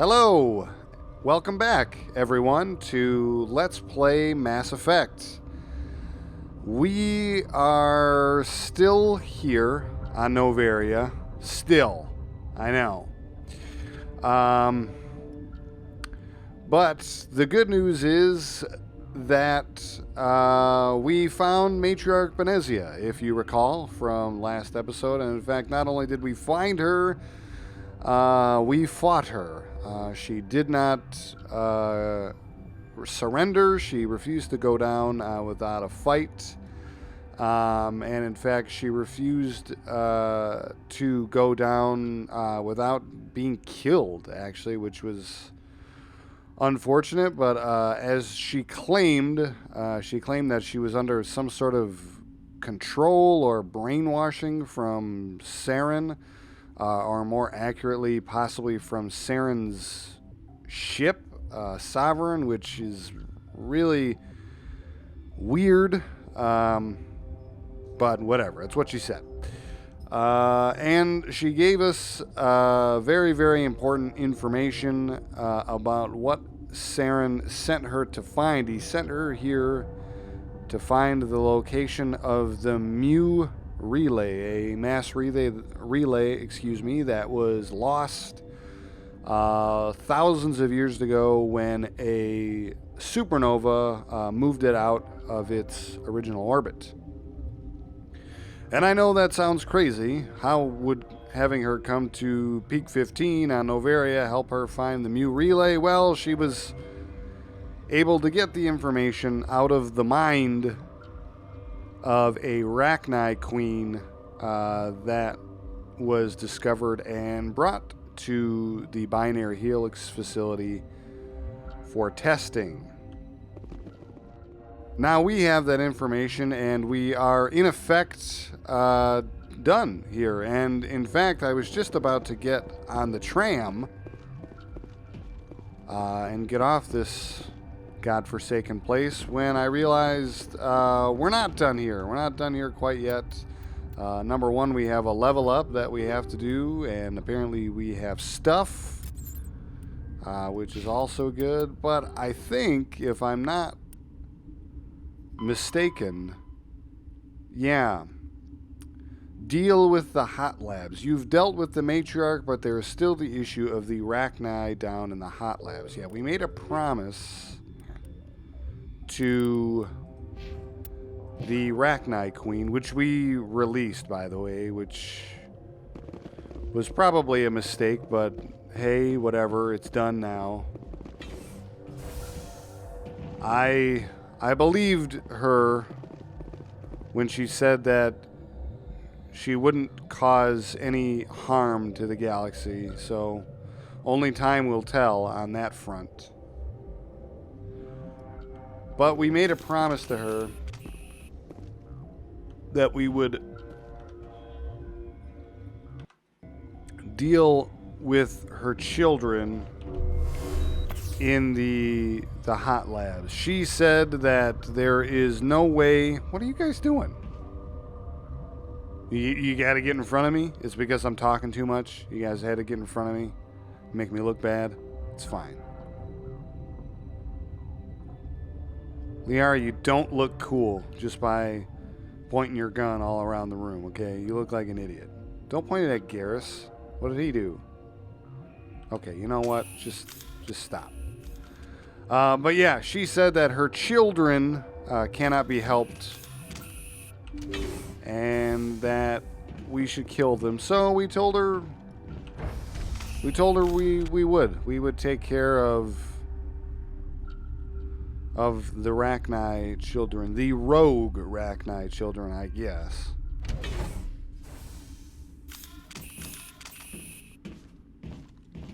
Hello! Welcome back, everyone, to Let's Play Mass Effect. We are still here on Noveria. Still. I know. But the good news is that we found Matriarch Benezia, if you recall, from last episode. And in fact, not only did we find her, we fought her. She did not surrender. She refused to go down without a fight. And in fact, she refused to go down without being killed, actually, which was unfortunate. But as she claimed that she was under some sort of control or brainwashing from Saren. Or more accurately, possibly from Saren's ship, Sovereign, which is really weird. But whatever, it's what she said. And she gave us very, very important information about what Saren sent her to find. He sent her here to find the location of the Mu relay, a mass relay, that was lost thousands of years ago when a supernova moved it out of its original orbit. And I know that sounds crazy. How would having her come to Peak 15 on Noveria help her find the Mu relay? Well, she was able to get the information out of the mind of a Rachni queen that was discovered and brought to the Binary Helix facility for testing. Now we have that information and we are in effect done here. And in fact, I was just about to get on the tram and get off this godforsaken place when I realized we're not done here. We're not done here quite yet. Number one, we have a level up that we have to do, and apparently we have stuff, which is also good. But I think, if I'm not mistaken, yeah, deal with the hot labs. You've dealt with the Matriarch, but there is still the issue of the Rachni down in the hot labs. Yeah, we made a promise to the Rachni Queen, which we released, by the way, which was probably a mistake, but hey, whatever, it's done now. I believed her when she said that she wouldn't cause any harm to the galaxy, so only time will tell on that front. But we made a promise to her that we would deal with her children in the hot labs. She said that there is no way... What are you guys doing? You gotta get in front of me? It's because I'm talking too much? You guys had to get in front of me? Make me look bad? It's fine. Liara, you don't look cool just by pointing your gun all around the room, okay? You look like an idiot. Don't point it at Garrus. What did he do? Okay, you know what? Just stop. But yeah, she said that her children cannot be helped and that we should kill them. So we told her we would take care of the Rachni children, the rogue Rachni children, I guess.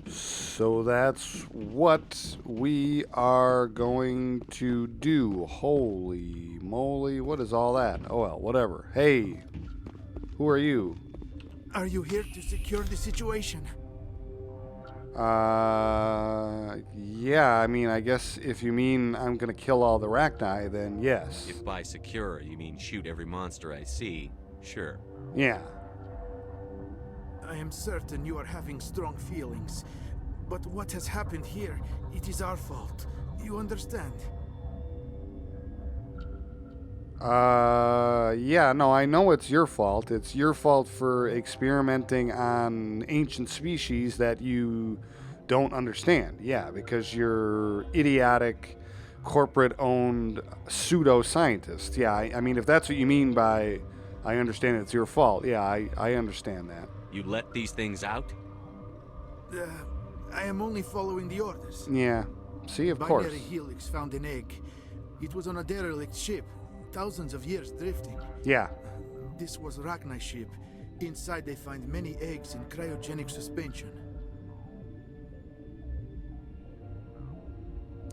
So that's what we are going to do. Holy moly, what is all that? Oh well, whatever. Hey, who are you? Are you here to secure the situation? Yeah, I mean, I guess if you mean I'm gonna kill all the Rachni, then yes. If by secure you mean shoot every monster I see, sure. Yeah. I am certain you are having strong feelings. But what has happened here, it is our fault. You understand? Yeah, no, I know it's your fault. It's your fault for experimenting on ancient species that you don't understand. Yeah, because you're idiotic, corporate-owned pseudo-scientist. Yeah, I mean, if that's what you mean by I understand it's your fault, yeah, I understand that. You let these things out? I am only following the orders. Yeah, see, of course. Binary Helix found an egg. It was on a derelict ship, thousands of years drifting. Yeah. This was Rachni's ship. Inside they find many eggs in cryogenic suspension.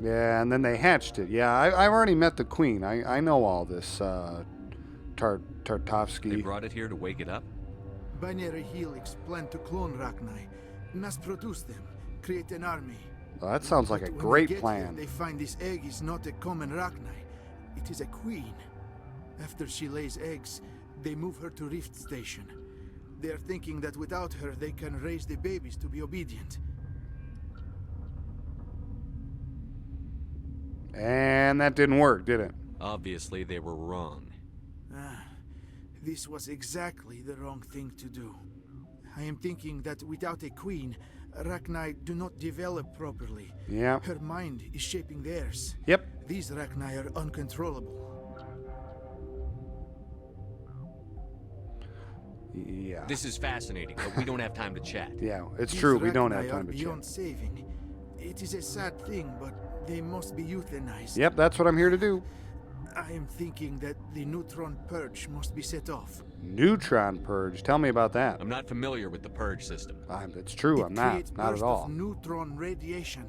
Yeah, and then they hatched it. Yeah, I've already met the queen. I know all this, Tartovsky. They brought it here to wake it up? Binary Helix planned to clone Rachni, mass produce them, create an army. Well, that sounds like a But when great they get plan. Here, they find this egg is not a common Rachni. It is a queen. After she lays eggs, they move her to Rift Station. They are thinking that without her, they can raise the babies to be obedient. And that didn't work, did it? Obviously, they were wrong. This was exactly the wrong thing to do. I am thinking that without a queen, Rachni do not develop properly. Yeah. Her mind is shaping theirs. Yep. These Rachni are uncontrollable. Yeah. This is fascinating, but we don't have time to chat. Yeah, it's These true. We don't Rachni have time are to beyond chat. saving. It is a sad thing, but they must be euthanized. Yep, that's what I'm here to do. I am thinking that the neutron purge must be set off. Neutron purge. Tell me about that. I'm not familiar with the purge system. It's true. It I'm not. creates Not at bursts all. of neutron radiation,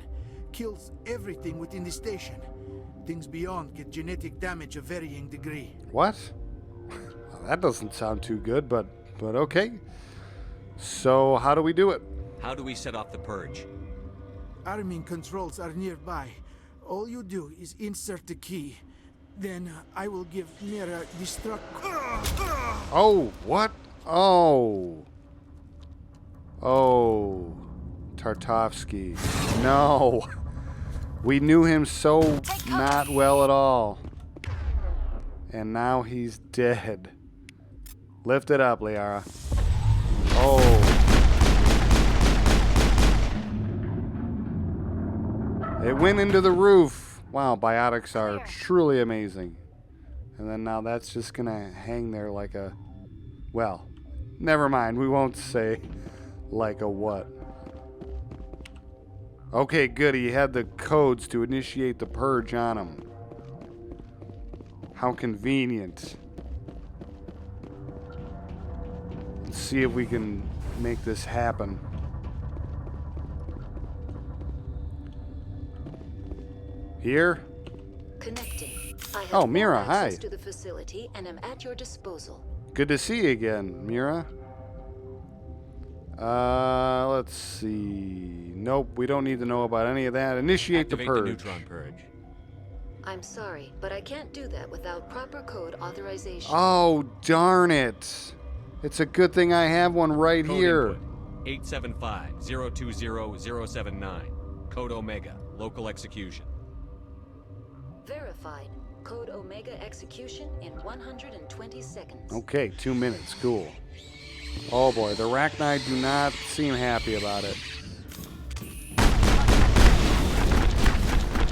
kills everything within the station. Things beyond get genetic damage of varying degree. What? Well, that doesn't sound too good, but okay. So how do we do it? How do we set off the purge? Arming controls are nearby. All you do is insert the key. Then I will give Mira destruct. Oh, what? Oh. Oh. Tartovsky. No. We knew him so not well at all. And now he's dead. Lift it up, Liara. Oh. It went into the roof. Wow, biotics are truly amazing. And then now that's just gonna hang there like a... Well, never mind. We won't say like a what. Okay, good. He had the codes to initiate the purge on him. How convenient. Let's see if we can make this happen. Here? Connecting. I have Oh, Mira, full access hi. to the facility and am at your disposal. Good to see you again, Mira. Let's see. Nope, we don't need to know about any of that. Initiate Activate the purge. the neutron purge. I'm sorry, but I can't do that without proper code authorization. Oh, darn it. It's a good thing I have one right Code here. input 875-020-079. Code Omega. Local execution. Verified. Code Omega execution in 120 seconds. Okay, 2 minutes. Cool. Oh boy, the Rachni do not seem happy about it.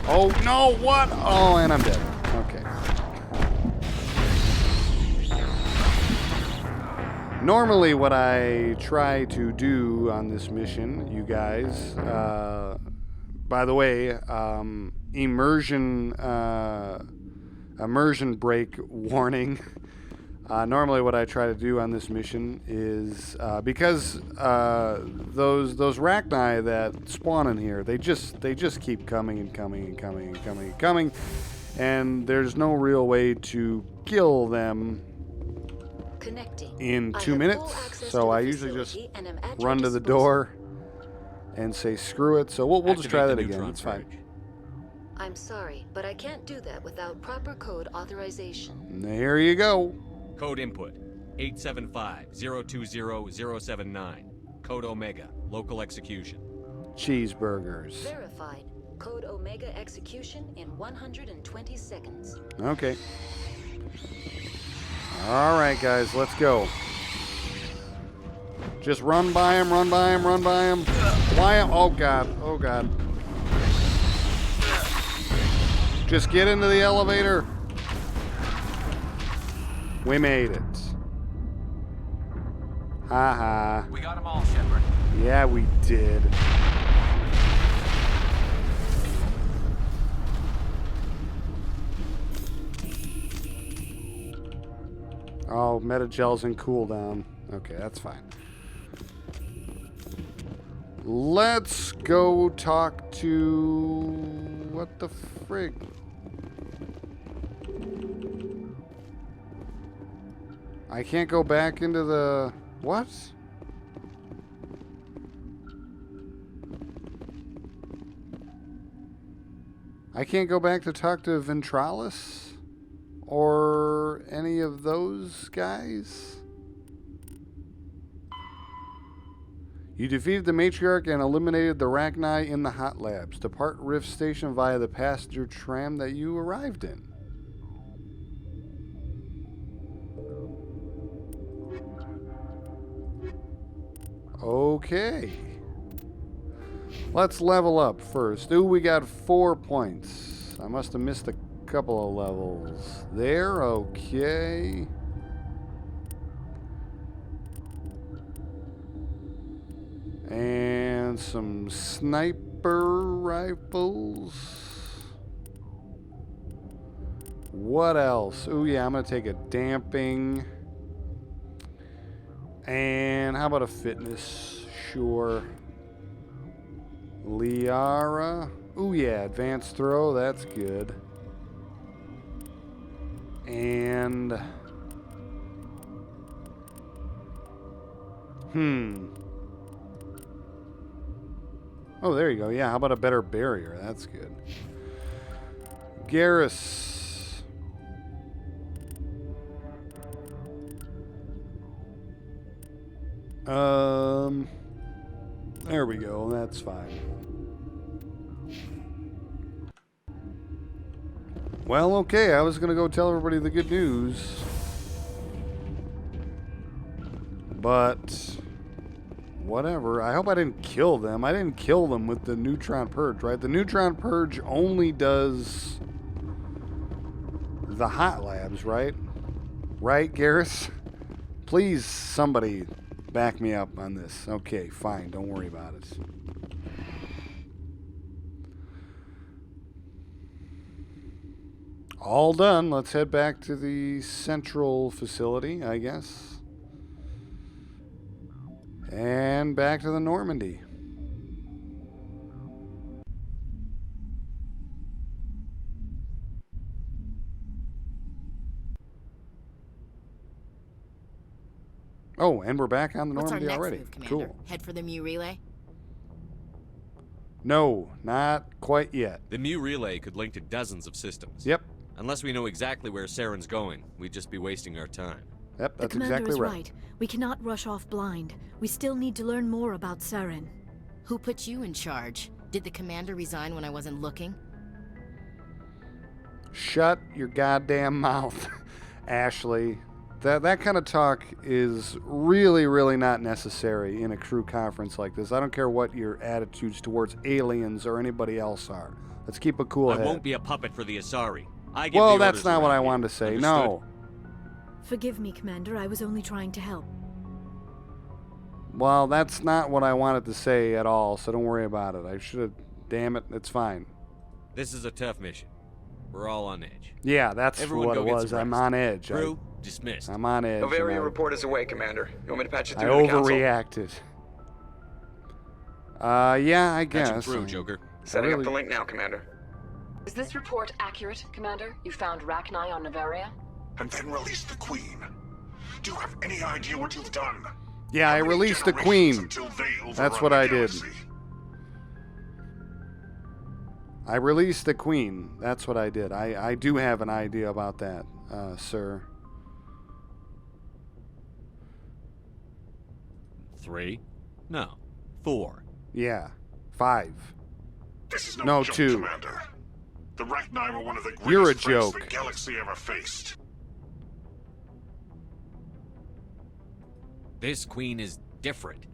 Oh no, what? Oh, and I'm dead. Okay. Normally what I try to do on this mission, you guys, by the way, immersion break warning. Normally what I try to do on this mission is, because those Rachni that spawn in here, they just keep coming and coming and coming and coming and coming, and there's no real way to kill them Connecting. in I 2 have minutes, full access so to the I usually just facility and am at your run to the disposal. door and say screw it. So we'll just try that Activate the again. neutron It's fine. purge. I'm sorry, but I can't do that without proper code authorization. There you go. Code input 875-020-079. Code Omega. Local execution. cheeseburgers. Verified. Code Omega execution in 120 seconds. Okay. All right, guys, let's go. Just run by him, run by him, run by him. Why? Oh, God. Oh, God. Just get into the elevator. We made it. Ha-ha. We got them all, Shepard. Yeah, we did. Oh, Metagel's in cooldown. Okay, that's fine. Let's go talk to... What the frig? I can't go back into the... What? I can't go back to talk to Ventralis? Or any of those guys? You defeated the Matriarch and eliminated the Rachni in the Hot Labs. Depart Rift Station via the passenger tram that you arrived in. Okay. Let's level up first. Ooh, we got 4 points. I must have missed a couple of levels there. Okay. And some sniper rifles. What else? Ooh, yeah, I'm going to take a damping. And how about a fitness? Sure. Liara. Ooh, yeah, advanced throw. That's good. And... Oh, there you go. Yeah, how about a better barrier? That's good. Garrus. There we go. That's fine. Well, okay. I was going to go tell everybody the good news. But... whatever. I hope I didn't kill them. I didn't kill them with the Neutron Purge, right? The Neutron Purge only does the Hot Labs, right? Right, Garrus? Please, somebody back me up on this. Okay, fine. Don't worry about it. All done. Let's head back to the central facility, I guess. And back to the Normandy. Oh, and we're back on the What's Normandy our next already. move, Commander? Cool. Head for the Mu relay? No, not quite yet. The Mu relay could link to dozens of systems. Yep. Unless we know exactly where Saren's going, we'd just be wasting our time. Yep, The that's commander exactly is right. right. We cannot rush off blind. We still need to learn more about Saren. Who put you in charge? Did the commander resign when I wasn't looking? Shut your goddamn mouth, Ashley. That kind of talk is really, really not necessary in a crew conference like this. I don't care what your attitudes towards aliens or anybody else are. Let's keep a cool I head. won't be a puppet for the Asari. I give Well, the that's orders not what around I here. wanted to say. Understood? No. Forgive me, Commander. I was only trying to help. Well, that's not what I wanted to say at all, so don't worry about it. I should have... Damn it, it's fine. This is a tough mission. We're all on edge. Yeah, that's Everyone what go it get was. some I'm rest. on edge. Crew, dismissed. I'm on edge. Novaria and report is away, Commander. You want me to patch it I through to the council? overreacted. Yeah, I Patch him guess. through, Joker. Setting really- up the link now, Commander. Is this report accurate, Commander? You found Rachni on Novaria? And then release the Queen. Do you have any idea what you've done? Yeah, I How many released the generations Queen. until they That's overrun what the I did. galaxy? I released the Queen. That's what I did. I do have an idea about that, sir. 3? No. 4. Yeah. 5. This is no, No, joke, 2. Commander. The Rachni were one of the You're a greatest threats joke. the galaxy ever faced. This queen is different.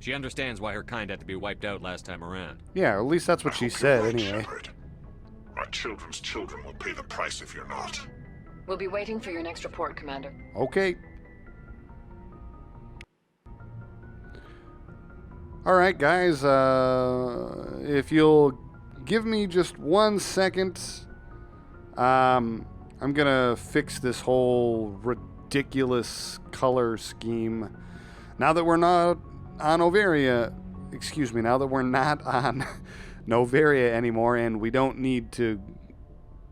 She understands why her kind had to be wiped out last time around. Yeah, at least that's what I she hope said you're right, anyway. Shepard. Our children's children will pay the price if you're not. We'll be waiting for your next report, Commander. Okay. All right, guys. If you'll give me just 1 second, I'm gonna fix this whole ridiculous color scheme. Now that we're not on Noveria, now that we're not on Noveria anymore, and we don't need to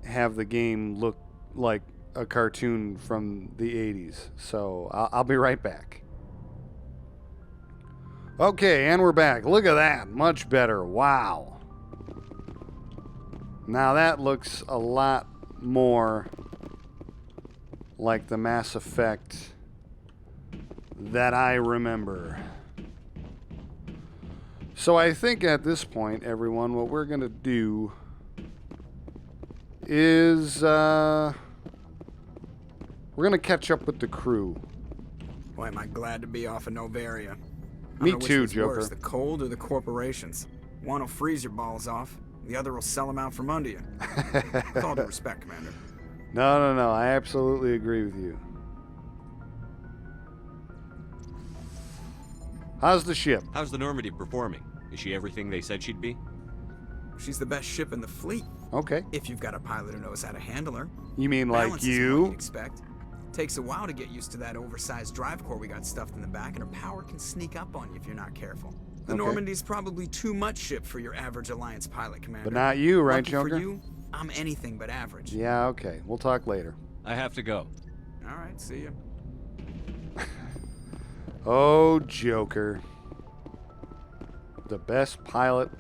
have the game look like a cartoon from the 80s. So I'll be right back. Okay, and we're back. Look at that. Much better. Wow. Now that looks a lot more like the Mass Effect that I remember. So I think at this point, everyone, what we're going to do is we're going to catch up with the crew. Boy, am I glad to be off of Noveria. Me I don't know too, which was Joker. Worse, the cold or the corporations. One will freeze your balls off, the other will sell them out from under you. With all due respect, Commander. No. I absolutely agree with you. How's the ship? How's the Normandy performing? Is she everything they said she'd be? She's the best ship in the fleet, Okay. if you've got a pilot who knows how to handle her. You mean like Balance isn't what you? you'd expect. Takes a while to get used to that oversized drive core we got stuffed in the back, and her power can sneak up on you if you're not careful. The Okay. Normandy's probably too much ship for your average Alliance pilot, Commander. But not you, right, Lucky Joker? for you, I'm anything but average. Yeah, okay. We'll talk later. I have to go. All right, see ya. Oh, Joker. The best pilot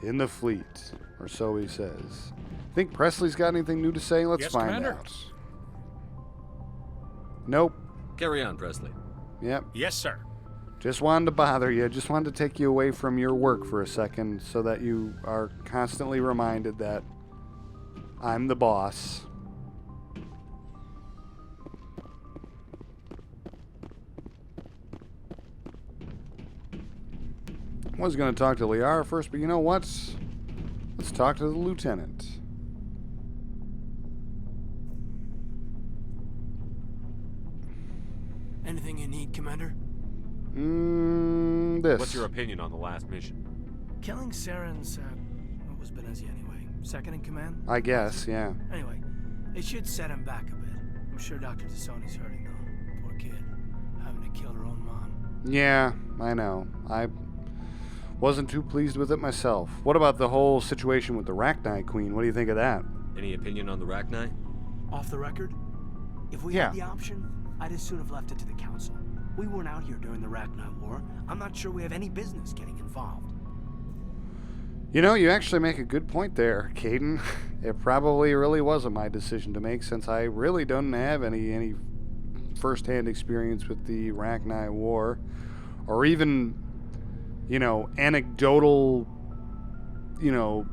in the fleet, or so he says. Think Presley's got anything new to say? Let's Yes, find Commander. out. Nope. Carry on, Presley. Yep. Yes, sir. Just wanted to bother you. Just wanted to take you away from your work for a second so that you are constantly reminded that I'm the boss. I was going to talk to Liara first, but you know what? Let's talk to the lieutenant. Anything you need, Commander? This. What's your opinion on the last mission? Killing Saren's, what was Benezia anyway? Second in command? I guess, yeah. Anyway, it should set him back a bit. I'm sure Dr. Tassoni's hurting though. Poor kid. Having to kill her own mom. Yeah, I know. I wasn't too pleased with it myself. What about the whole situation with the Rachni Queen? What do you think of that? Any opinion on the Rachni? Off the record? If we Yeah. had the option, I'd as soon have left it to the Council. We weren't out here during the Rachni War. I'm not sure we have any business getting involved. You know, you actually make a good point there, Caden. It probably really wasn't my decision to make, since I really don't have any first-hand experience with the Rachni War, or even, you know, anecdotal, you know,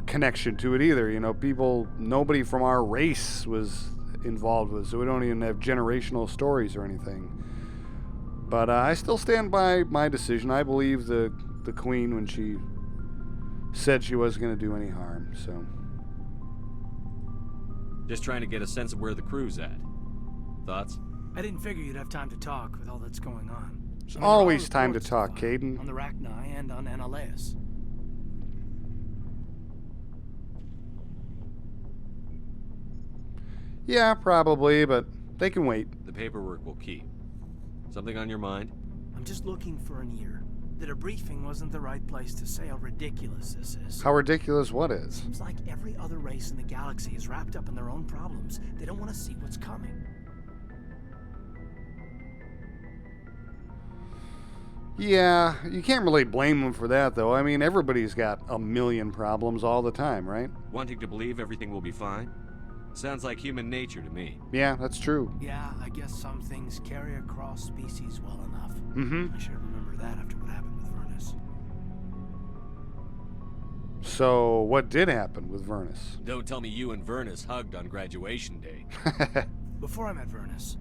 connection to it either. You know, nobody from our race was involved with it, so we don't even have generational stories or anything. But I still stand by my decision. I believe the Queen when she said she wasn't going to do any harm, so. Just trying to get a sense of where the crew's at. Thoughts? I didn't figure you'd have time to talk with all that's going on. There's I mean, there are always time to reports talk, flying Caden. On the Rachni and on Annaleus. Yeah, probably, but they can wait. The paperwork will keep. Something on your mind? I'm just looking for an ear. The debriefing wasn't the right place to say how ridiculous this is. How ridiculous what is? Seems like every other race in the galaxy is wrapped up in their own problems. They don't want to see what's coming. Yeah, you can't really blame them for that, though. I mean, everybody's got a million problems all the time, right? Wanting to believe everything will be fine? Sounds like human nature to me. Yeah, that's true. Yeah, I guess some things carry across species well enough. Mm-hmm. I should remember that after what happened with Vernon. So, what did happen with Vernus? Don't tell me you and Vernus hugged on graduation day. Before I met Vernus,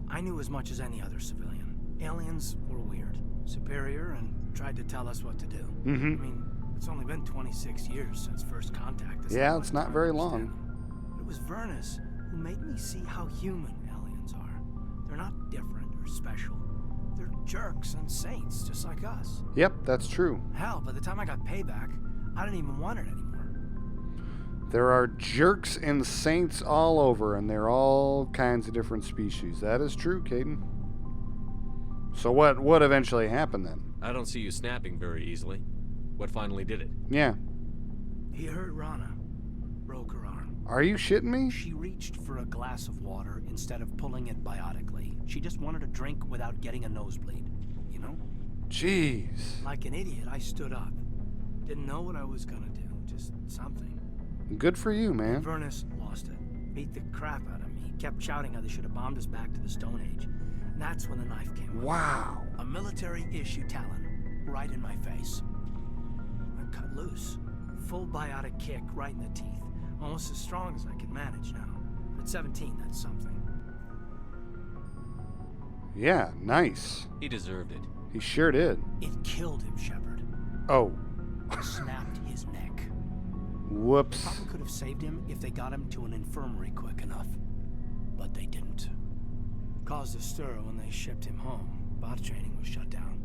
I knew as much as any other civilian. Aliens were weird, superior, and tried to tell us what to do. I mean, it's only been 26 years since first contact. Yeah, it's not very long. It was Vernus who made me see how human aliens are. They're not different or special. They're jerks and saints, just like us. Yep, that's true. Hell, by the time I got payback, I didn't even want it anymore. There are jerks and saints all over, and they're all kinds of different species. That is true, Caden. So what eventually happened then? I don't see you snapping very easily. What finally did it? Yeah. He hurt Rana. Broke her arm. Are you shitting me? She reached for a glass of water instead of pulling it biotically. She just wanted a drink without getting a nosebleed. You know? Jeez. Like an idiot, I stood up. Didn't know what I was gonna do. Just something. Good for you, man. Vernus lost it. Beat the crap out of me. Kept shouting how they should have bombed us back to the Stone Age. And that's when the knife came out. Wow. A military-issue talon. Right in my face. I cut loose. Full biotic kick right in the teeth. Almost as strong as I can manage now. At 17, that's something. Yeah, nice. He deserved it. He sure did. It killed him, Shepard. Oh. Snapped his neck. Whoops. Probably could have saved him if they got him to an infirmary quick enough. But they didn't. Caused a stir when they shipped him home. Bot training was shut down.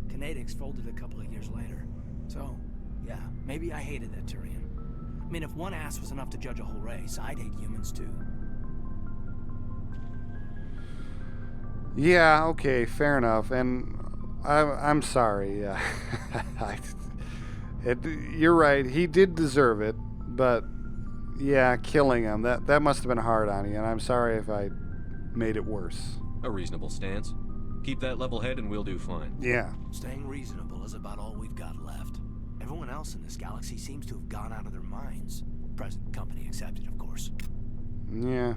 Kinetics folded a couple of years later. So, yeah, maybe I hated that Turian. I mean, if one ass was enough to judge a whole race, I'd hate humans too. Yeah, okay, fair enough. And I'm sorry. You're right. He did deserve it, but yeah, killing him, that must have been hard on you, and I'm sorry if I made it worse. A reasonable stance. Keep that level head and we'll do fine. Yeah. Staying reasonable is about all we've got left. Everyone else in this galaxy seems to have gone out of their minds. Present company accepted, of course. Yeah,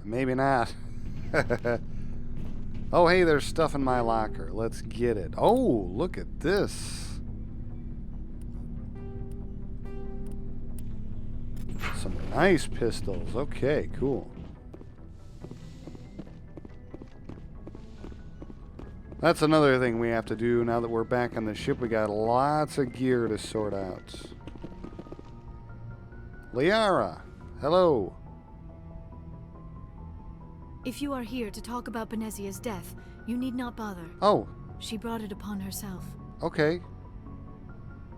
maybe not. Oh, hey, there's stuff in my locker. Let's get it. Oh, look at this. Some nice pistols. Okay, cool. That's another thing we have to do now that we're back on the ship. We got lots of gear to sort out. Liara, hello. If you are here to talk about Benezia's death, you need not bother. Oh. She brought it upon herself. Okay.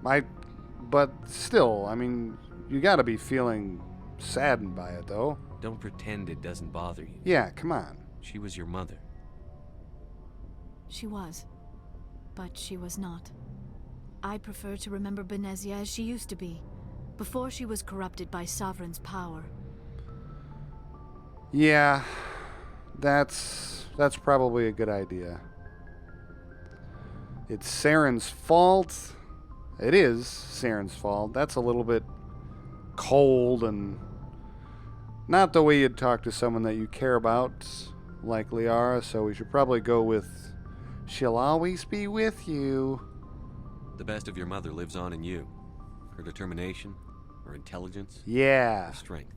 But still, I mean, you gotta be feeling saddened by it, though. Don't pretend it doesn't bother you. Yeah, come on. She was your mother. She was. But she was not. I prefer to remember Benezia as she used to be, before she was corrupted by Sovereign's power. Yeah, that's probably a good idea. It's Saren's fault. It is Saren's fault. That's a little bit cold and not the way you'd talk to someone that you care about, like Liara, so we should probably go with she'll always be with you. The best of your mother lives on in you. Her determination, her intelligence, yeah, her strength.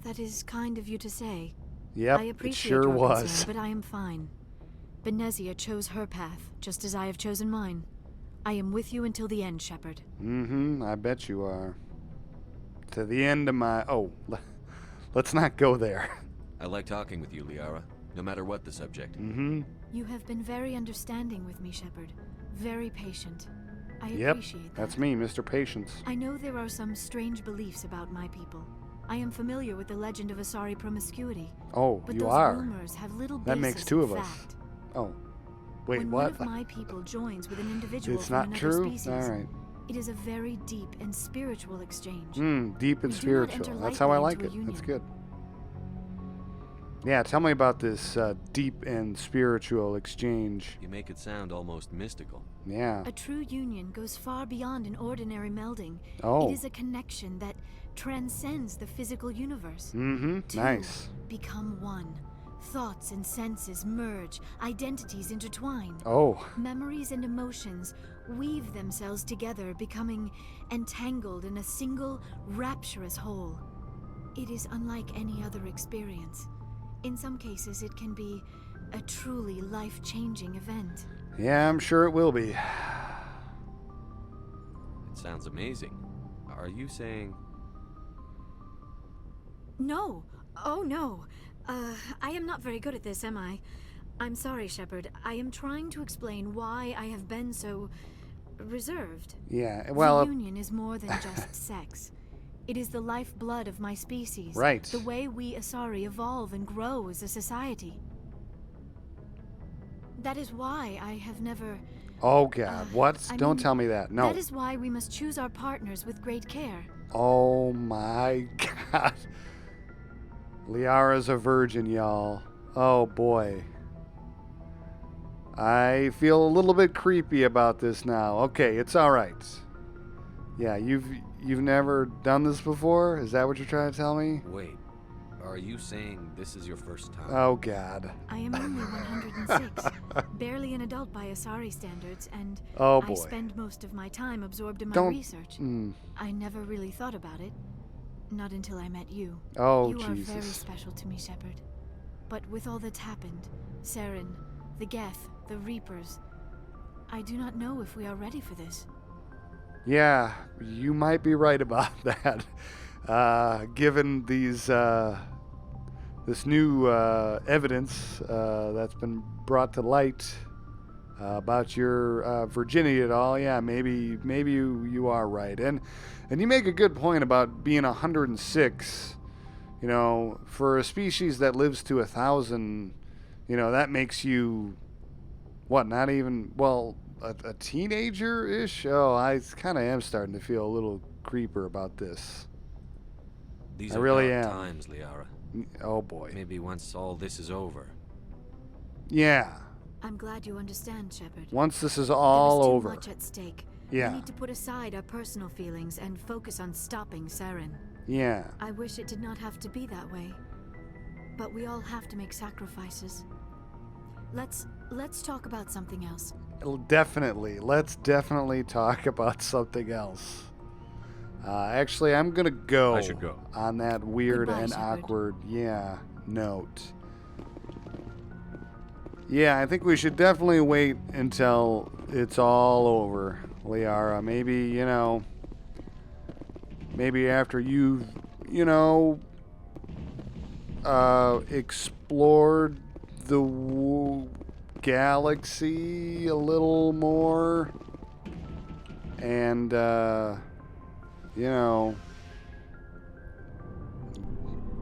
That is kind of you to say. Yep, I appreciate it sure your was. concern, but I am fine. Benezia chose her path, just as I have chosen mine. I am with you until the end, Shepard. Mm-hmm, I bet you are. To the end of my... Oh, let's not go there. I like talking with you, Liara, no matter what the subject. Mm-hmm. You have been very understanding with me, Shepard. Very patient. I Yep, appreciate that. that's me, Mr. Patience. I know there are some strange beliefs about my people. I am familiar with the legend of Asari promiscuity. Oh, but you those are? rumors have little That basis makes two in of us. fact. Oh. Wait, when what? one of my people joins with an individual It's from not another true? species, Alright. it is a very deep and spiritual exchange. Deep and We do not spiritual. enter That's how I lightly like into it. a That's union. good. Yeah, tell me about this deep and spiritual exchange. You make it sound almost mystical. Yeah. A true union goes far beyond an ordinary melding. Oh. It is a connection that transcends the physical universe. Mm-hmm. Two Nice. become one, Thoughts and senses merge, identities intertwine. Oh. Memories and emotions weave themselves together, becoming entangled in a single, rapturous whole. It is unlike any other experience. In some cases, it can be a truly life-changing event. Yeah, I'm sure it will be. It sounds amazing. Are you saying... No. Oh, no. I am not very good at this, am I? I'm sorry, Shepard. I am trying to explain why I have been so... reserved. Yeah, well... The Union is more than just sex. It is the lifeblood of my species. Right. The way we Asari evolve and grow as a society. That is why I have never... Oh, God. What? I Don't mean, tell me that. No. That is why we must choose our partners with great care. Oh, my God. Liara's a virgin, y'all. Oh, boy. I feel a little bit creepy about this now. Okay, it's all right. Yeah, you've never done this before? Is that what you're trying to tell me? Wait, are you saying this is your first time? Oh, God. I am only 106, barely an adult by Asari standards, and Oh, boy. I spend most of my time absorbed in my Don't- research. I never really thought about it. Not until I met you. Oh, You are very Jesus. special to me, Shepard. But with all that's happened, Saren, the Geth, the Reapers, I do not know if we are ready for this. Yeah, you might be right about that. Given these, this new evidence that's been brought to light about your virginity at all, yeah, maybe you are right. And you make a good point about being 106. You know, for a species that lives to 1,000, you know, that makes you, what, not even, well, a teenager-ish? Oh, I kind of am starting to feel a little creeper about this. These I are really dark am. times, Liara. Oh, boy. Maybe once all this is over. Yeah. I'm glad you understand, Shepard. Once this is all there is over. too much at stake. Yeah. We need to put aside our personal feelings and focus on stopping Saren. Yeah. I wish it did not have to be that way. But we all have to make sacrifices. Let's talk about something else. Definitely. Let's definitely talk about something else. Actually, I'm going to go I should go. on that weird Goodbye, and Shepard. awkward, note. Yeah, I think we should definitely wait until it's all over, Liara. Maybe, maybe after you've, explored the galaxy a little more and,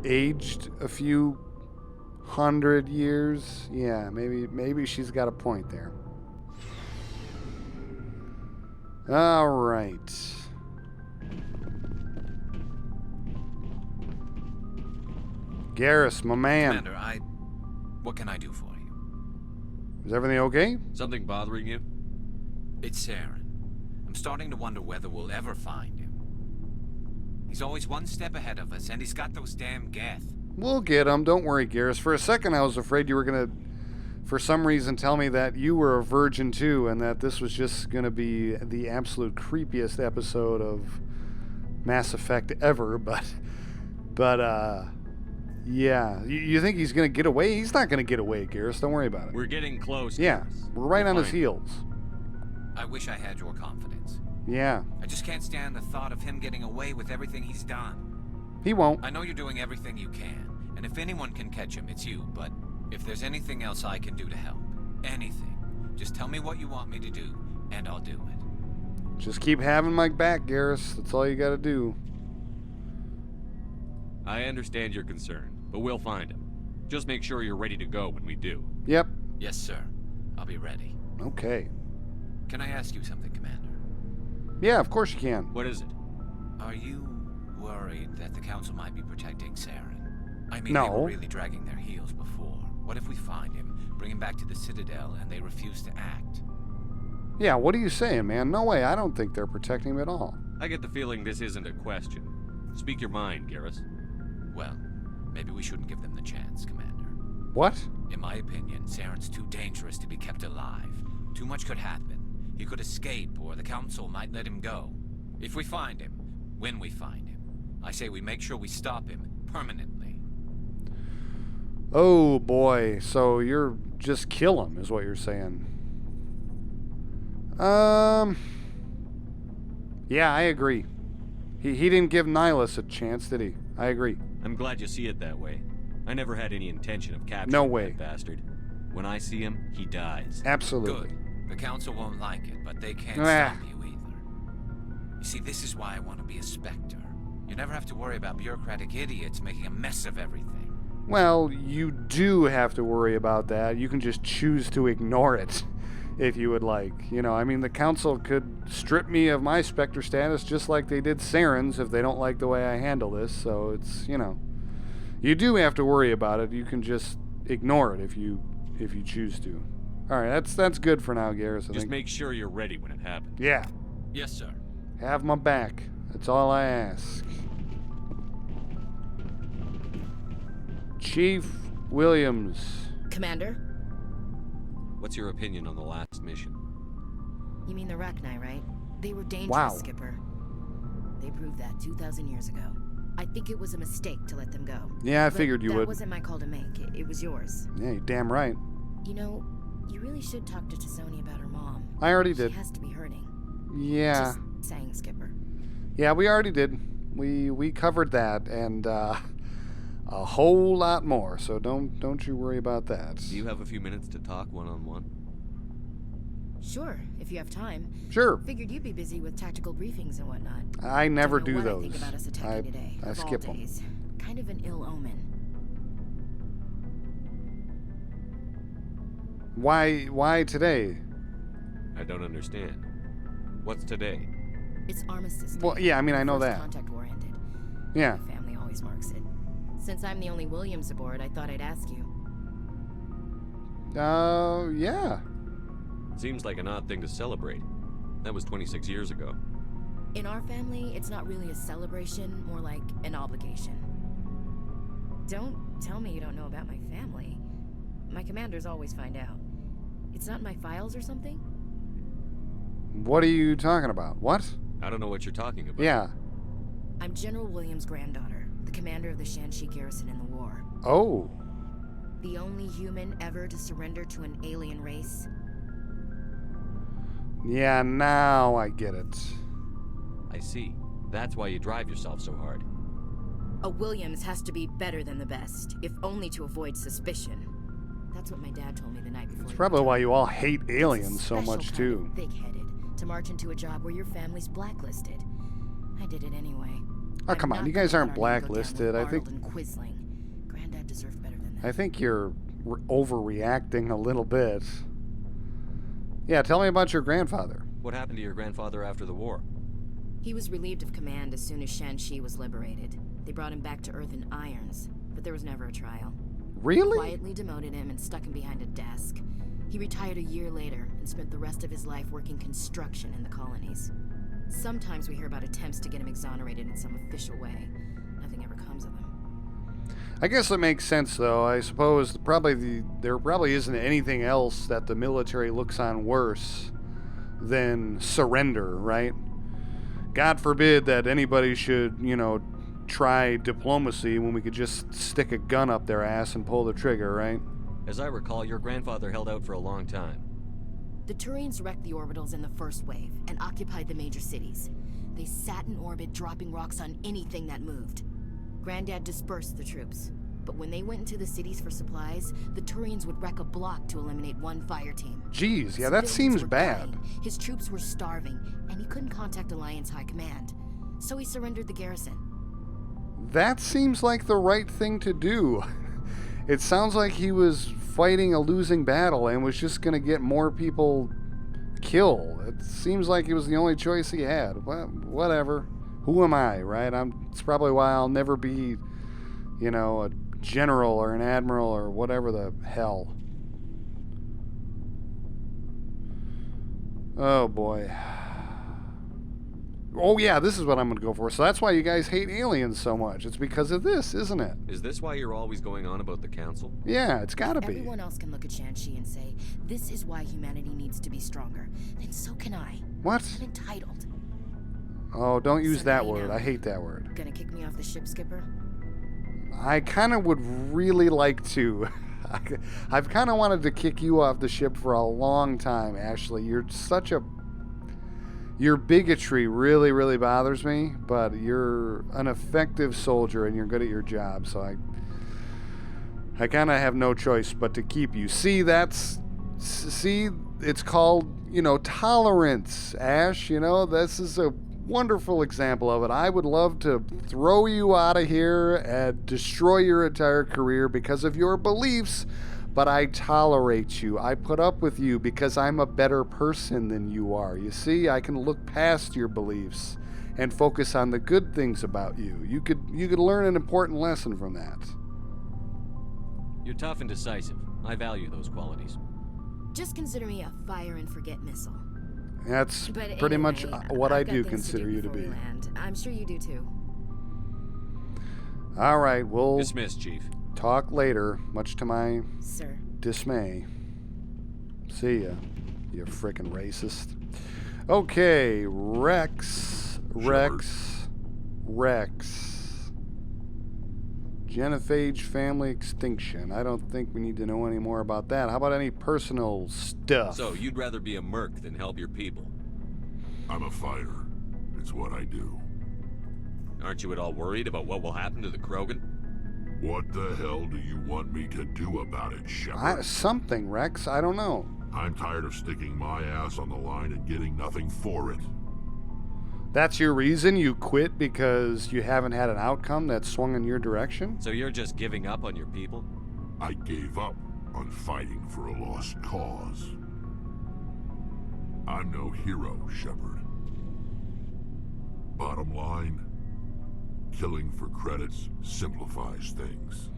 aged a few 100 years. Yeah, maybe she's got a point there. All right. Garrus, my man. Commander, what can I do for you? Is everything okay? Something bothering you? It's Saren. I'm starting to wonder whether we'll ever find him. He's always one step ahead of us, and he's got those damn Geth. We'll get him. Don't worry, Garrus. For a second, I was afraid you were going to, for some reason, tell me that you were a virgin too, and that this was just going to be the absolute creepiest episode of Mass Effect ever. But yeah. You think he's going to get away? He's not going to get away, Garrus. Don't worry about it. We're getting close. Yeah, Garrus. we're right We'll on his find heels. I wish I had your confidence. Yeah, I just can't stand the thought of him getting away with everything he's done. he won't. I know you're doing everything you can, and if anyone can catch him, it's you, but if there's anything else I can do to help, anything, just tell me what you want me to do, and I'll do it. Just keep having my back, Garrus. That's all you got to do. I understand your concern, but we'll find him. Just make sure you're ready to go when we do. Yep. Yes, sir. I'll be ready. Okay. Can I ask you something, Commander? Yeah, of course you can. What is it? Are you worried that the Council might be protecting Saren? I mean, No. they were really dragging their heels before. What if we find him, bring him back to the Citadel, and they refuse to act? Yeah, what are you saying, man? No way. I don't think they're protecting him at all. I get the feeling this isn't a question. Speak your mind, Garrus. Well, maybe we shouldn't give them the chance, Commander. What? In my opinion, Saren's too dangerous to be kept alive. Too much could happen. He could escape, or the Council might let him go. If we find him, when we find him, I say we make sure we stop him permanently. Oh boy, so you're just kill him is what you're saying. Yeah, I agree. He didn't give Nihilus a chance, did he? I agree. I'm glad you see it that way. I never had any intention of capturing No way. that bastard. When I see him, he dies. Absolutely. Good. The Council won't like it, but they can't Ah. stop you either. You see, this is why I want to be a Spectre. You never have to worry about bureaucratic idiots making a mess of everything. Well, you do have to worry about that. You can just choose to ignore it if you would like. You know, I mean, the Council could strip me of my Spectre status just like they did Saren's if they don't like the way I handle this. So it's, you know, you do have to worry about it. You can just ignore it if you choose to. All right, that's good for now, Garrus. I Just think. make sure you're ready when it happens. Yeah, Yes, sir. have my back. That's all I ask. Chief Williams. Commander? What's your opinion on the last mission? You mean the Rachni, right? They were dangerous, Wow. Skipper. They proved that 2,000 years ago. I think it was a mistake to let them go. Yeah, I But figured you that would. wasn't my call to make. It was yours. Yeah, you're damn right. You know, you really should talk to T'Soni about her mom. I already did. She has to be hurting. Yeah. Just saying, Skipper. Yeah, we already did. We covered that and a whole lot more. So don't you worry about that. Do you have a few minutes to talk one-on-one? Sure, if you have time. Sure. Figured you'd be busy with tactical briefings and whatnot. I never Don't know do what those. I think about us attacking today. I of all skip them. days. Kind of an ill omen. Why today? I don't understand. What's today? It's Armistice Day. Well, yeah, I mean, I know First that. Contact war ended. Yeah. My family always marks it. Since I'm the only Williams aboard, I thought I'd ask you. Yeah. Seems like an odd thing to celebrate. That was 26 years ago. In our family, it's not really a celebration, more like an obligation. Don't tell me you don't know about my family. My commanders always find out. It's not in my files or something? What are you talking about? What? I don't know what you're talking about. Yeah. I'm General Williams' granddaughter, the commander of the Shanxi garrison in the war. Oh. The only human ever to surrender to an alien race. Yeah, now I get it. I see. That's why you drive yourself so hard. A Williams has to be better than the best, if only to avoid suspicion. That's what my dad told me the night before. It's probably why you all hate aliens so Special much kind too. of thick-headed to march into a job where your family's blacklisted. I did it anyway. Oh, come on, you guys aren't blacklisted. I think And Quisling. Granddad deserved better than that. I think you're overreacting a little bit. Yeah, tell me about your grandfather. What happened to your grandfather after the war? He was relieved of command as soon as Shanxi was liberated. They brought him back to Earth in irons, but there was never a trial. Really? Quietly demoted him and stuck him behind a desk. He retired a year later and spent the rest of his life working construction in the colonies. Sometimes we hear about attempts to get him exonerated in some official way. Nothing ever comes of them. I guess it makes sense, though. I suppose there probably isn't anything else that the military looks on worse than surrender, right? God forbid that anybody should, try diplomacy when we could just stick a gun up their ass and pull the trigger, right? As I recall, your grandfather held out for a long time. The Turians wrecked the orbitals in the first wave and occupied the major cities. They sat in orbit, dropping rocks on anything that moved. Granddad dispersed the troops, but when they went into the cities for supplies, the Turians would wreck a block to eliminate one fire team. Jeez, yeah, that Civilians seems were bad. dying, his troops were starving, and he couldn't contact Alliance High Command. So he surrendered the garrison. That seems like the right thing to do. It sounds like he was fighting a losing battle and was just going to get more people killed. It seems like it was the only choice he had. Well, whatever. Who am I, right? It's probably why I'll never be, a general or an admiral or whatever the hell. Oh, boy. Oh, yeah, this is what I'm going to go for. So that's why you guys hate aliens so much. It's because of this, isn't it? Is this why you're always going on about the council? Yeah, it's got to be. Everyone else can look at Shang-Chi and say, this is why humanity needs to be stronger. Then so can I. What? I'm entitled. Oh, don't use So that now you word. know. I hate that word. Gonna kick me off the ship, Skipper? I kind of would really like to. I've kind of wanted to kick you off the ship for a long time, Ashley. You're such a... Your bigotry really, really bothers me, but you're an effective soldier and you're good at your job, so I kind of have no choice but to keep you. See, it's called, tolerance, Ash. This is a wonderful example of it. I would love to throw you out of here and destroy your entire career because of your beliefs, but I tolerate you. I put up with you because I'm a better person than you are. You see, I can look past your beliefs and focus on the good things about you. You could learn an important lesson from that. You're tough and decisive. I value those qualities. Just consider me a fire and forget missile. That's But pretty much anyway, what I've I got do things consider you to before be. we land. I'm sure you do too. All right, we'll Dismissed, Chief. talk later, much to my Sir. dismay. See ya, you frickin' racist. Okay, Rex. Genophage family extinction. I don't think we need to know any more about that. How about any personal stuff? So, you'd rather be a merc than help your people? I'm a fighter. It's what I do. Aren't you at all worried about what will happen to the Krogan? What the hell do you want me to do about it, Shepard? Something, Rex. I don't know. I'm tired of sticking my ass on the line and getting nothing for it. That's your reason you quit, because you haven't had an outcome that swung in your direction? So you're just giving up on your people? I gave up on fighting for a lost cause. I'm no hero, Shepard. Bottom line, killing for credits simplifies things.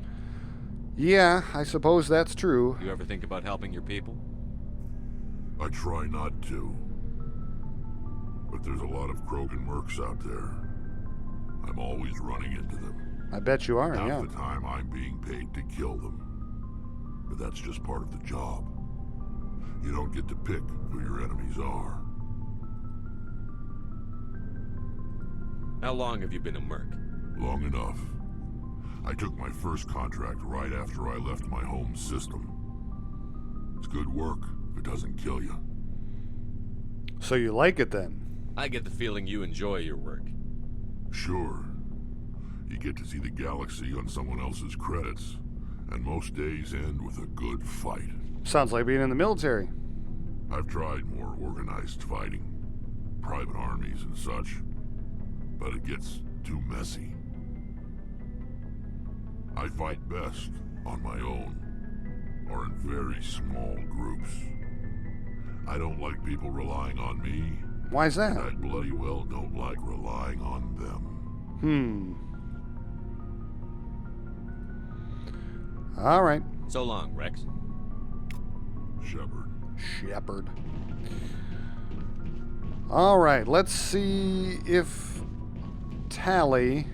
Yeah, I suppose that's true. You ever think about helping your people? I try not to. But there's a lot of Krogan mercs out there. I'm always running into them. I bet you are, Half yeah. the time I'm being paid to kill them. But that's just part of the job. You don't get to pick who your enemies are. How long have you been a merc? Long enough. I took my first contract right after I left my home system. It's good work if it doesn't kill you. So you like it then? I get the feeling you enjoy your work. Sure. You get to see the galaxy on someone else's credits, and most days end with a good fight. Sounds like being in the military. I've tried more organized fighting, private armies and such, but it gets too messy. I fight best on my own, or in very small groups. I don't like people relying on me. Why's that? And I bloody well don't like relying on them. All right. So long, Rex. Shepard. All right, let's see if Tali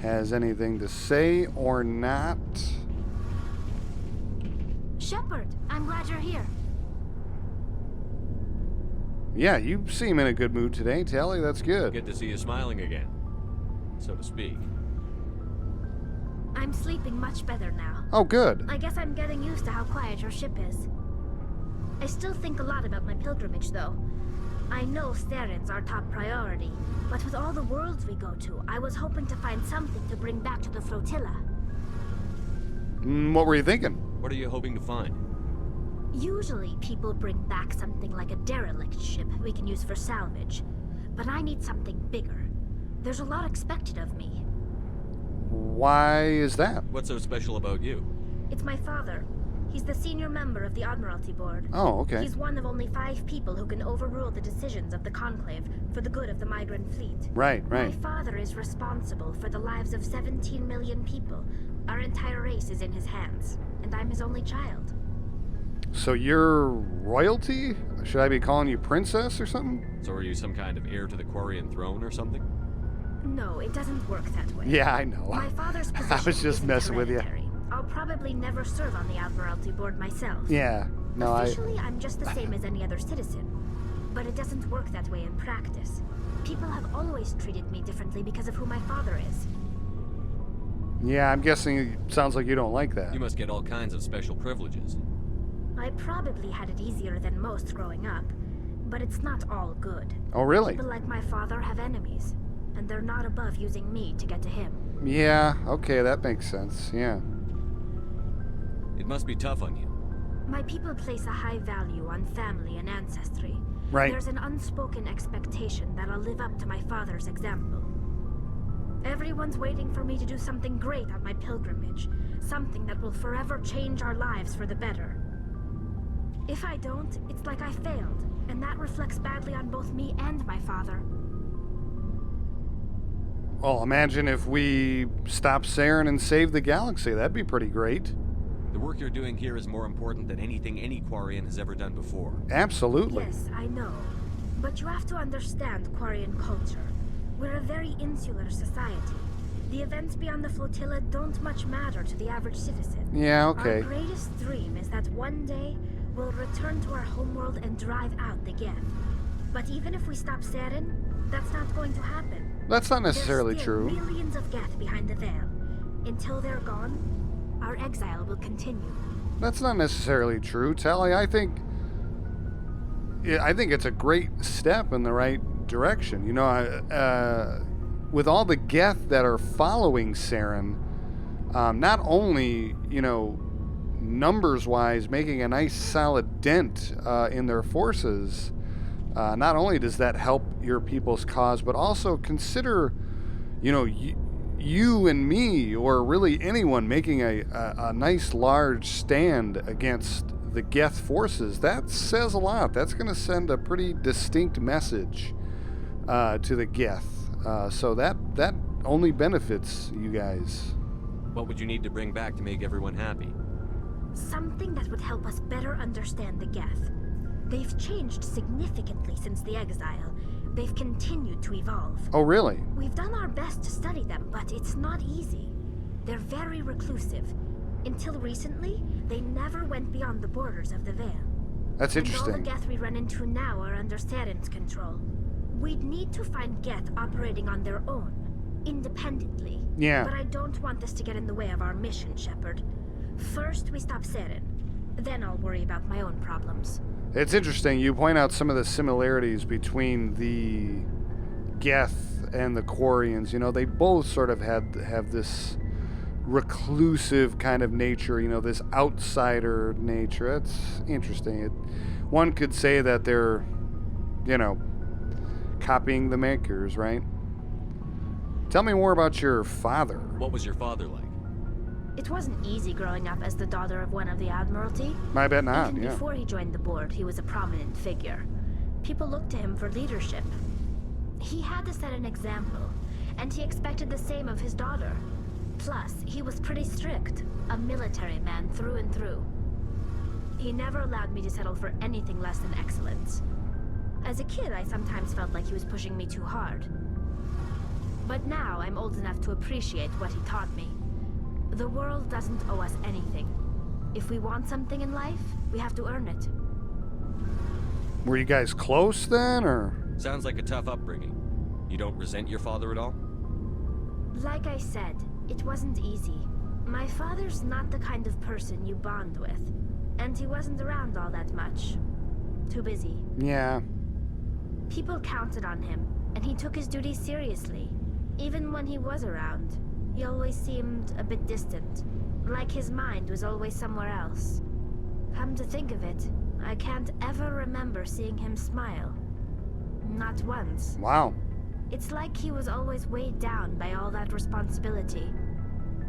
has anything to say or not. Shepard, I'm glad you're here. Yeah, you seem in a good mood today, Tali. That's good. Good to see you smiling again, so to speak. I'm sleeping much better now. Oh, good. I guess I'm getting used to how quiet your ship is. I still think a lot about my pilgrimage, though. I know Saren's our top priority, but with all the worlds we go to, I was hoping to find something to bring back to the flotilla. What were you thinking? What are you hoping to find? Usually, people bring back something like a derelict ship we can use for salvage. But I need something bigger. There's a lot expected of me. Why is that? What's so special about you? It's my father. He's the senior member of the Admiralty Board. Oh, okay. He's one of only 5 people who can overrule the decisions of the Conclave for the good of the migrant fleet. Right. My father is responsible for the lives of 17 million people. Our entire race is in his hands, and I'm his only child. So you're royalty? Should I be calling you princess or something? So are you some kind of heir to the Quarian throne or something? No, it doesn't work that way. Yeah, I know. My father's position I was just isn't messing with you. hereditary. I'll probably never serve on the Admiralty Board myself. Yeah. No, Officially, I'm just the same as any other citizen. But it doesn't work that way in practice. People have always treated me differently because of who my father is. Yeah, I'm guessing it sounds like you don't like that. You must get all kinds of special privileges. I probably had it easier than most growing up, but it's not all good. Oh, really? People like my father have enemies, and they're not above using me to get to him. Yeah, okay, that makes sense. Yeah. It must be tough on you. My people place a high value on family and ancestry. Right. There's an unspoken expectation that I'll live up to my father's example. Everyone's waiting for me to do something great on my pilgrimage, something that will forever change our lives for the better. If I don't, it's like I failed, and that reflects badly on both me and my father. Well, imagine if we stop Saren and save the galaxy. That'd be pretty great. The work you're doing here is more important than anything any Quarian has ever done before. Absolutely. Yes, I know. But you have to understand Quarian culture. We're a very insular society. The events beyond the flotilla don't much matter to the average citizen. Yeah, okay. Our greatest dream is that one day we'll return to our homeworld and drive out the Geth. But even if we stop Saren, that's not going to happen. That's not necessarily There's still true. millions of Geth behind the veil. Until they're gone, our exile will continue. That's not necessarily true, Tally. I think it's a great step in the right direction. You know, with all the Geth that are following Saren, not only, you know, numbers-wise making a nice solid dent in their forces, not only does that help your people's cause, but also consider, you know, you and me, or really anyone making a nice large stand against the Geth forces. That says a lot. That's going to send a pretty distinct message to the Geth. So that only benefits you guys. What would you need to bring back to make everyone happy? Something that would help us better understand the Geth. They've changed significantly since the exile. They've continued to evolve. Oh, really? We've done our best to study them, but it's not easy. They're very reclusive. Until recently, they never went beyond the borders of the Veil. That's interesting. And all the Geth we run into now are under Saren's control. We'd need to find Geth operating on their own, independently. Yeah. But I don't want this to get in the way of our mission, Shepard. First, we stop Saren. Then I'll worry about my own problems. It's interesting. You point out some of the similarities between the Geth and the Quarians. You know, they both sort of have this reclusive kind of nature, you know, this outsider nature. That's interesting. One could say that they're, you know, copying the makers, right? Tell me more about your father. What was your father like? It wasn't easy growing up as the daughter of one of the Admiralty. I bet not, Even yeah. before he joined the board, he was a prominent figure. People looked to him for leadership. He had to set an example, and he expected the same of his daughter. Plus, he was pretty strict, a military man through and through. He never allowed me to settle for anything less than excellence. As a kid, I sometimes felt like he was pushing me too hard. But now, I'm old enough to appreciate what he taught me. The world doesn't owe us anything. If we want something in life, we have to earn it. Were you guys close then, or? Sounds like a tough upbringing. You don't resent your father at all? Like I said, it wasn't easy. My father's not the kind of person you bond with. And he wasn't around all that much. Too busy. Yeah. People counted on him, and he took his duties seriously. Even when he was around, he always seemed a bit distant. Like his mind was always somewhere else. Come to think of it, I can't ever remember seeing him smile. Not once. Wow. It's like he was always weighed down by all that responsibility.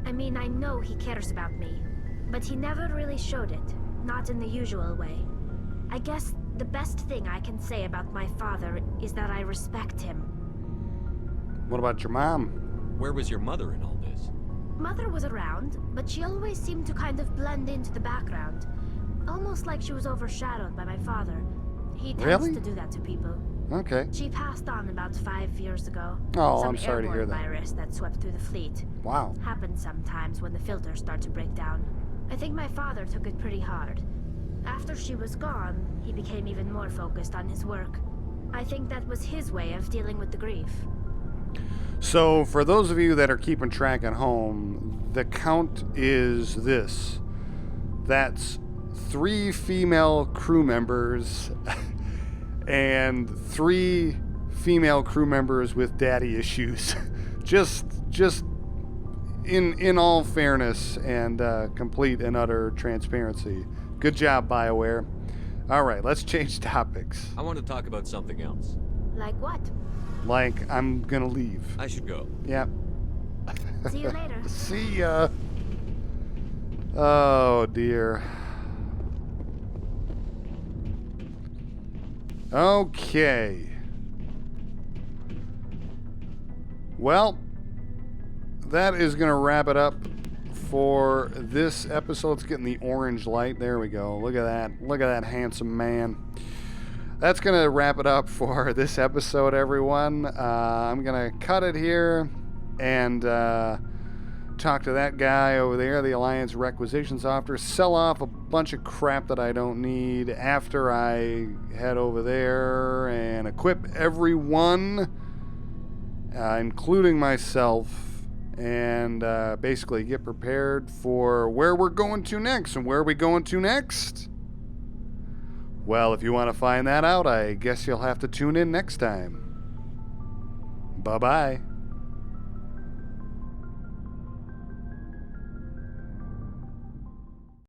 I mean, I know he cares about me, but he never really showed it, not in the usual way. I guess the best thing I can say about my father is that I respect him. What about your mom? Where was your mother in all this? Mother was around, but she always seemed to kind of blend into the background. Almost like she was overshadowed by my father. He tends Really? to do that to people. Okay. She passed on about 5 years ago. Oh, Some I'm sorry to hear airborne that. virus that swept through the fleet. Wow. Happens sometimes when the filters start to break down. I think my father took it pretty hard. After she was gone, he became even more focused on his work. I think that was his way of dealing with the grief. So, for those of you that are keeping track at home, the count is this. That's 3 female crew members and 3 female crew members with daddy issues. just in all fairness and complete and utter transparency. Good job, BioWare. All right, let's change topics. I want to talk about something else. Like what? Like, I'm gonna leave. I should go. Yep. See you later. See ya. Oh, dear. Okay. Well, that is going to wrap it up for this episode. It's getting the orange light. There we go. Look at that. Look at that handsome man. That's going to wrap it up for this episode, everyone. I'm going to cut it here and talk to that guy over there, the Alliance Requisitions Officer, sell off a bunch of crap that I don't need after I head over there and equip everyone, including myself, and basically get prepared for where we're going to next. And where are we going to next? Well, if you want to find that out, I guess you'll have to tune in next time. Bye-bye.